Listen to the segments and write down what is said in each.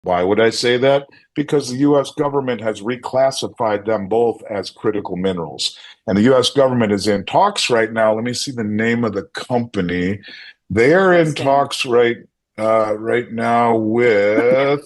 Why would I say that? Because the U.S. government has reclassified them both as critical minerals. And the U.S. government is in talks right now. Let me see the name of the company. They are in Interesting. talks right now with,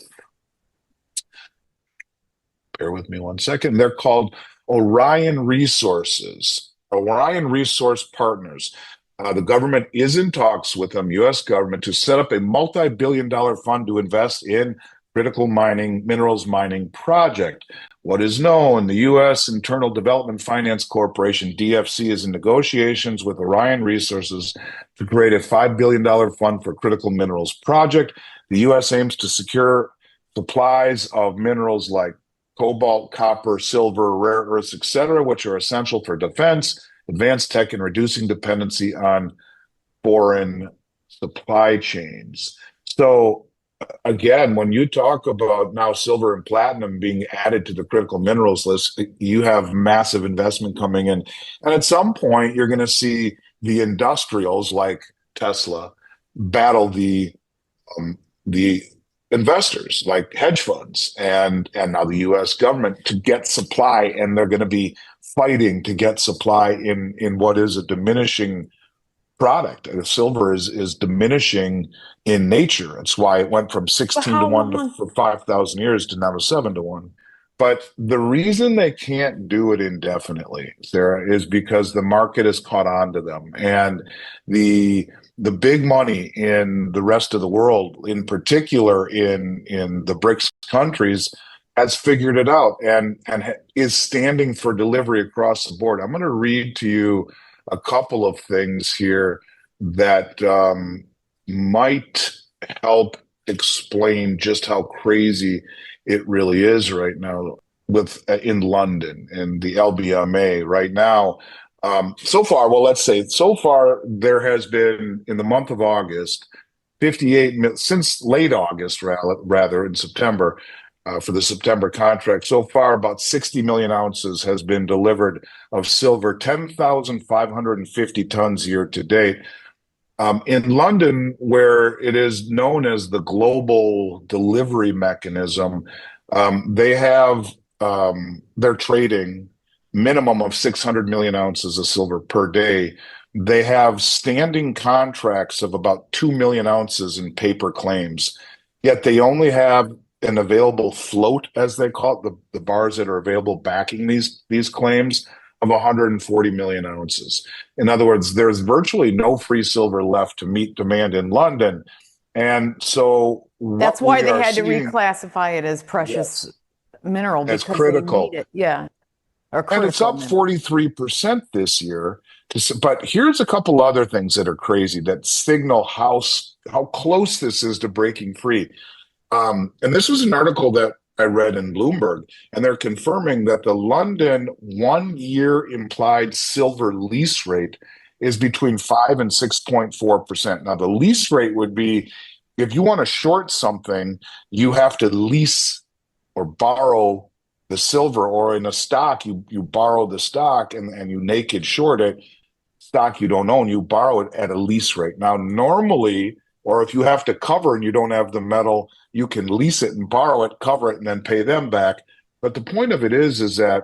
bear with me one second. They're called Orion Resources, Orion Resource Partners. The government is in talks with them, U.S. government, to set up a multi-billion-dollar fund to invest in critical mining, minerals mining project. What is known, the U.S. Internal Development Finance Corporation, DFC, is in negotiations with Orion Resources to create a $5 billion fund for critical minerals project. The U.S. aims to secure supplies of minerals like cobalt, copper, silver, rare earths, etc., which are essential for defense, advanced tech, and reducing dependency on foreign supply chains. So, again, when you talk about now silver and platinum being added to the critical minerals list, you have massive investment coming in. And at some point, you're going to see the industrials like Tesla battle the investors like hedge funds and now the US government to get supply, and they're going to be fighting to get supply in what is a diminishing product. Silver is diminishing in nature. That's why it went from But 16 to how 1 long? for 5,000 years to now 7 to 1. But the reason they can't do it indefinitely, Sarah, is because the market has caught on to them. And the big money in the rest of the world, in particular in the BRICS countries, has figured it out and is standing for delivery across the board. I'm going to read to you a couple of things here that might help explain just how crazy it really is right now with in London and the LBMA right now. So far, well, let's say so far there has been in the month of August, 58 since late August rather in September, for the September contract. So far, about 60 million ounces has been delivered of silver, 10,550 tons year to date. In London, where it is known as the global delivery mechanism, they have they're trading minimum of 600 million ounces of silver per day. They have standing contracts of about 2 million ounces in paper claims, yet they only have an available float, as they call it, the bars that are available backing these claims of 140 million ounces. In other words, there's virtually no free silver left to meet demand in London. And so That's what why we they are had to seeing, reclassify it as precious yes, mineral as because they need critical. it. Yeah, or And it's critical up mineral. 43% this year. But here's a couple other things that are crazy that signal how close this is to breaking free. And this was an article that I read in Bloomberg, and they're confirming that the London 1 year implied silver lease rate is between 5 and 6.4%. Now, the lease rate would be if you want to short something, you have to lease or borrow the silver, or in a stock, you borrow the stock and you naked short it. Stock you don't own, you borrow it at a lease rate. Now, normally, or if you have to cover and you don't have the metal, you can lease it and borrow it, cover it, and then pay them back. But the point of it is that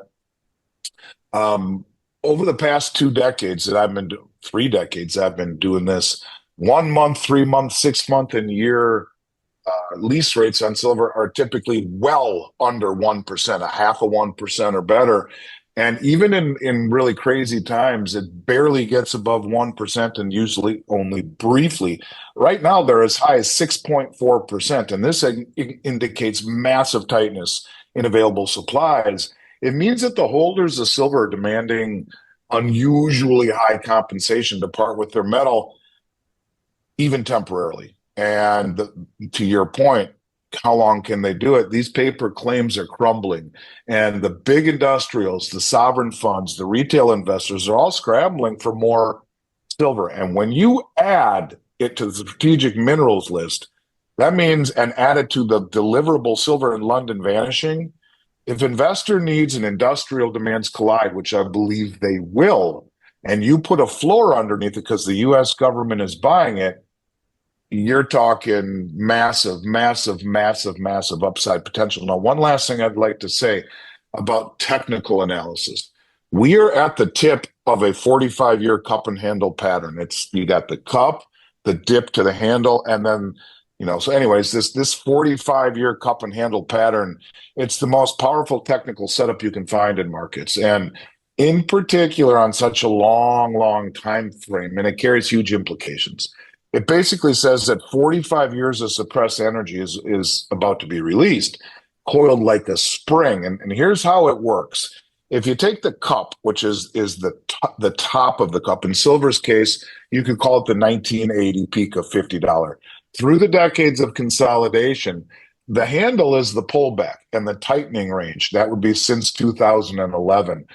um, over the past 2 decades that I've been 3 decades I've been doing this, 1 month, 3 month, 6 month, and year lease rates on silver are typically well under 1%, a half of 1% or better. And even in really crazy times, it barely gets above 1% and usually only briefly. Right now, they're as high as 6.4%. And this indicates massive tightness in available supplies. It means that the holders of silver are demanding unusually high compensation to part with their metal, even temporarily. And to your point, how long can they do it? These paper claims are crumbling. And the big industrials, the sovereign funds, the retail investors are all scrambling for more silver. And when you add it to the strategic minerals list, that means, and add it to the deliverable silver in London vanishing. If investor needs and industrial demands collide, which I believe they will, and you put a floor underneath it because the US government is buying it, you're talking massive, massive, massive, massive upside potential. Now, one last thing I'd like to say about technical analysis. We are at the tip of a 45-year cup and handle pattern. It's you got the cup, the dip to the handle, and then, so anyways, this 45-year cup and handle pattern, it's the most powerful technical setup you can find in markets. And in particular on such a long, long time frame, and it carries huge implications. It basically says that 45 years of suppressed energy is about to be released, coiled like a spring. And here's how it works. If you take the cup, which is the top of the cup, in silver's case, you could call it the 1980 peak of $50. Through the decades of consolidation, the handle is the pullback and the tightening range. That would be since 2011.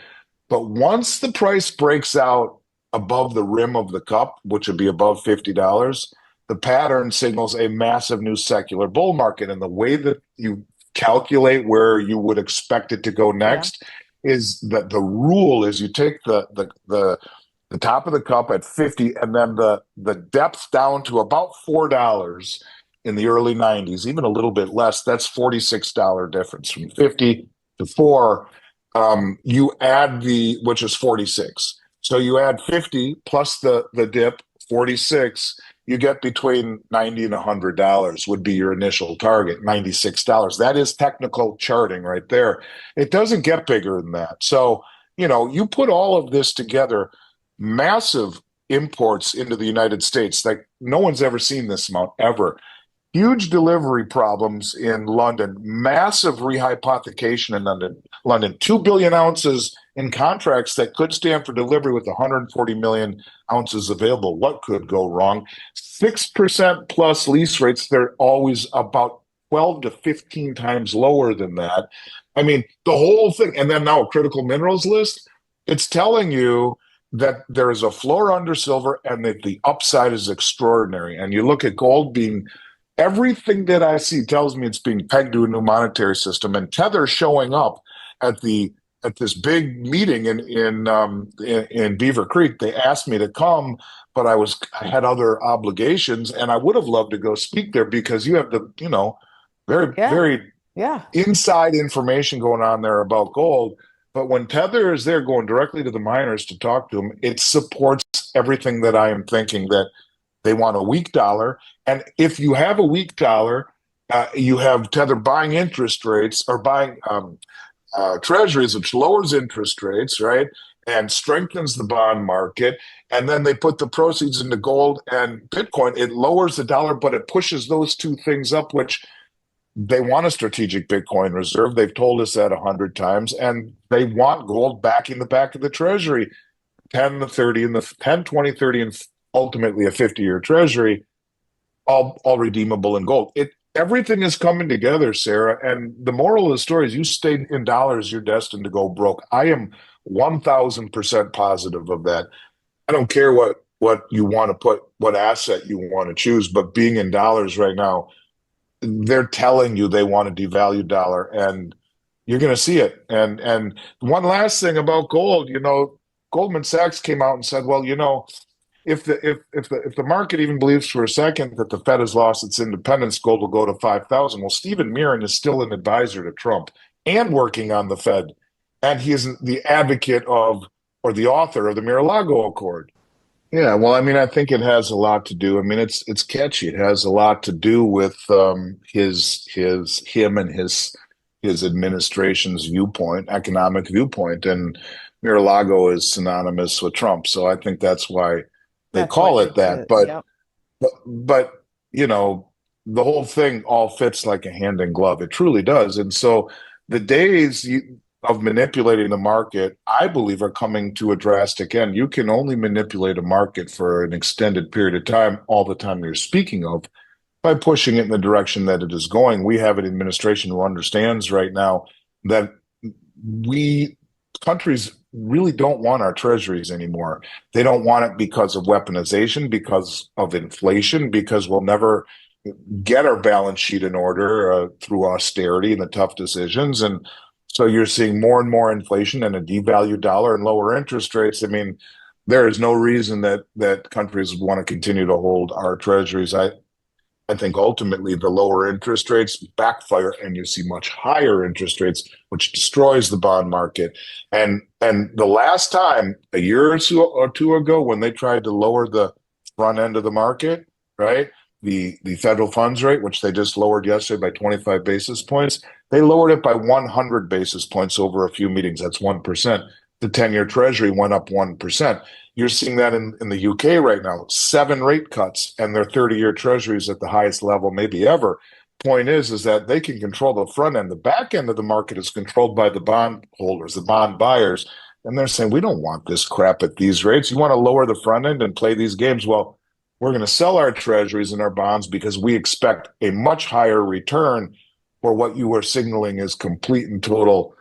But once the price breaks out above the rim of the cup, which would be above $50, the pattern signals a massive new secular bull market. And the way that you calculate where you would expect it to go Yeah. next is that the rule is you take the top of the cup at 50 and then the depth down to about $4 in the early 90s, even a little bit less. That's $46 difference from 50 to 4. You add which is 46. So you add 50 plus the dip, 46, you get between 90 and $100 would be your initial target, $96. That is technical charting right there. It doesn't get bigger than that. So, you put all of this together, massive imports into the United States, like no one's ever seen this amount ever. Huge delivery problems in London, massive rehypothecation in London, 2 billion ounces in contracts that could stand for delivery with 140 million ounces available. What could go wrong? 6% plus lease rates, they're always about 12 to 15 times lower than that. I mean, the whole thing, and then now a critical minerals list, it's telling you that there is a floor under silver and that the upside is extraordinary. And you look at gold being everything that I see tells me it's being pegged to a new monetary system, and Tether showing up at this big meeting in Beaver Creek. They asked me to come, but I had other obligations, and I would have loved to go speak there because you have the very Yeah. very Yeah. inside information going on there about gold. But when Tether is there going directly to the miners to talk to them, it supports everything that I am thinking, that they want a weak dollar. And if you have a weak dollar, you have Tether buying interest rates or buying treasuries, which lowers interest rates, right? And strengthens the bond market. And then they put the proceeds into gold and Bitcoin. It lowers the dollar, but it pushes those two things up, which they want a strategic Bitcoin reserve. They've told us that 100 times. And they want gold backing the back of the treasury, 10, the 30, and the 10, 20, 30, and ultimately a 50-year treasury, all redeemable in gold. Everything is coming together, Sarah. And the moral of the story is you stay in dollars, you're destined to go broke. I am 1,000% positive of that. I don't care what you want to put, what asset you want to choose, but being in dollars right now, they're telling you they want a devalued dollar, and you're going to see it. And one last thing about gold, Goldman Sachs came out and said, well, if the market even believes for a second that the Fed has lost its independence, gold will go to 5,000. Well, Stephen Mirren is still an advisor to Trump and working on the Fed, and he is the advocate of or the author of the Mar-a-Lago Accord. Yeah, well, I mean, I think it has a lot to do. I mean, it's catchy. It has a lot to do with him and his administration's viewpoint, economic viewpoint, and Mar-a-Lago is synonymous with Trump. So I think that's why they That's what call it makes that. it. But Yep. but the whole thing all fits like a hand in glove. It truly does. And so the days of manipulating the market, I believe, are coming to a drastic end. You can only manipulate a market for an extended period of time, all the time you're speaking of, by pushing it in the direction that it is going. We have an administration who understands right now that we countries really don't want our treasuries anymore. They don't want it because of weaponization, because of inflation, because we'll never get our balance sheet in order through austerity and the tough decisions. And so you're seeing more and more inflation and a devalued dollar and lower interest rates. I mean, there is no reason that countries want to continue to hold our treasuries. I think ultimately the lower interest rates backfire and you see much higher interest rates, which destroys the bond market. And the last time, a year or two ago, when they tried to lower the front end of the market, right? The federal funds rate, which they just lowered yesterday by 25 basis points, they lowered it by 100 basis points over a few meetings. That's 1%. The 10-year treasury went up 1%. You're seeing that in the UK right now, 7 rate cuts, and their 30-year treasuries at the highest level maybe ever. Point is that they can control the front end. The back end of the market is controlled by the bond holders, the bond buyers, and they're saying, we don't want this crap at these rates. You want to lower the front end and play these games? Well, we're going to sell our treasuries and our bonds because we expect a much higher return for what you are signaling is complete and total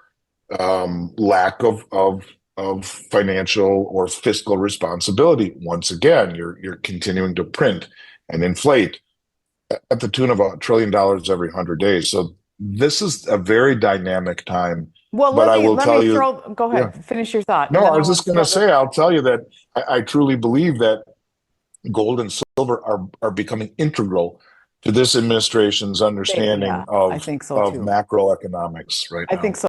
lack of financial or fiscal responsibility. Once again, you're continuing to print and inflate at the tune of $1 trillion every 100 days. So this is a very dynamic time. Well, But I will let me tell you, go yeah. ahead, finish your thought, and No, then I I was want just to going to throw this. say, I'll tell you that I truly believe that gold and silver are becoming integral to this administration's understanding Yeah, I think so of too. macroeconomics right I now. think so.